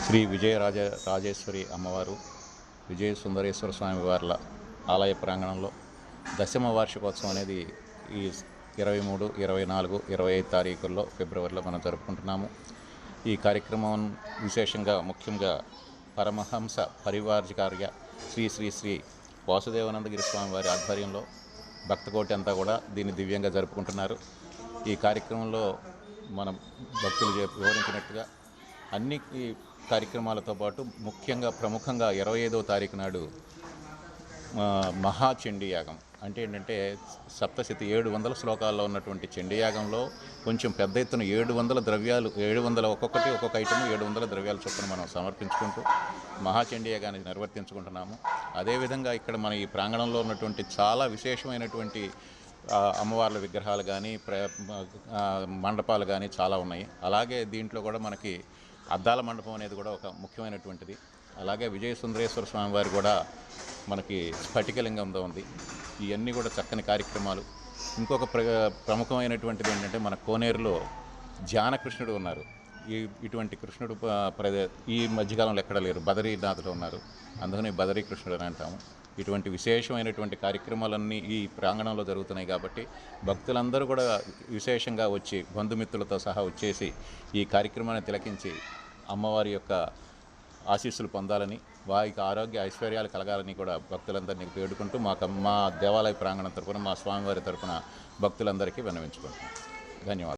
శ్రీ రాజేశ్వరి అమ్మవారు విజయ సుందరేశ్వర స్వామి వార్ల ఆలయ ప్రాంగణంలో దశమ వార్షికోత్సవం అనేది ఈ 23, 24, 25 తారీఖుల్లో ఫిబ్రవరిలో మనం జరుపుకుంటున్నాము. ఈ కార్యక్రమం విశేషంగా ముఖ్యంగా పరమహంస పరివార్జకార్య శ్రీ శ్రీ శ్రీ వాసుదేవానందగిరి స్వామి వారి ఆధ్వర్యంలో భక్తకోటి అంతా కూడా దీన్ని దివ్యంగా జరుపుకుంటున్నారు. ఈ కార్యక్రమంలో మనం భక్తులు వివరించినట్టుగా అన్ని కార్యక్రమాలతో పాటు ముఖ్యంగా ప్రముఖంగా 25వ తారీఖు నాడు మహాచండీయాగం అంటే ఏంటంటే సప్తశతి 700 శ్లోకాల్లో ఉన్నటువంటి చండీయాగంలో కొంచెం పెద్ద ఎత్తున 700 ద్రవ్యాలు 700 ఒక్కొక్క ఐటమ్ 700 ద్రవ్యాల చొప్పున మనం సమర్పించుకుంటూ మహాచండీయాగాన్ని నిర్వర్తించుకుంటున్నాము. అదేవిధంగా ఇక్కడ మన ఈ ప్రాంగణంలో ఉన్నటువంటి చాలా విశేషమైనటువంటి అమ్మవార్ల విగ్రహాలు కానీ మండపాలు కానీ చాలా ఉన్నాయి. అలాగే దీంట్లో కూడా మనకి అద్దాల మండపం అనేది కూడా ఒక ముఖ్యమైనటువంటిది. అలాగే విజయ సుందరేశ్వర స్వామి వారు కూడా మనకి స్ఫటికలింగంతో ఉంది. ఇవన్నీ కూడా చక్కని కార్యక్రమాలు. ఇంకొక ప్రముఖమైనటువంటిది ఏంటంటే మన కోనేరులో ధ్యానకృష్ణుడు ఉన్నారు. ఇటువంటి కృష్ణుడు ఈ మధ్యకాలంలో ఎక్కడ లేరు, బదరీనాథులు ఉన్నారు, అందుకని బదరీ కృష్ణుడు అని అంటాము. ఇటువంటి విశేషమైనటువంటి కార్యక్రమాలన్నీ ఈ ప్రాంగణంలో జరుగుతున్నాయి కాబట్టి భక్తులందరూ కూడా విశేషంగా వచ్చి బంధుమిత్రులతో సహా వచ్చేసి ఈ కార్యక్రమాన్ని తిలకించి అమ్మవారి యొక్క ఆశీస్సులు పొందాలని, వారికి ఆరోగ్య ఐశ్వర్యాలు కలగాలని కూడా భక్తులందరినీ వేడుకుంటూ మా దేవాలయ ప్రాంగణం తరపున మా స్వామివారి తరపున భక్తులందరికీ విన్నవించుకుంటున్నాం. ధన్యవాదాలు.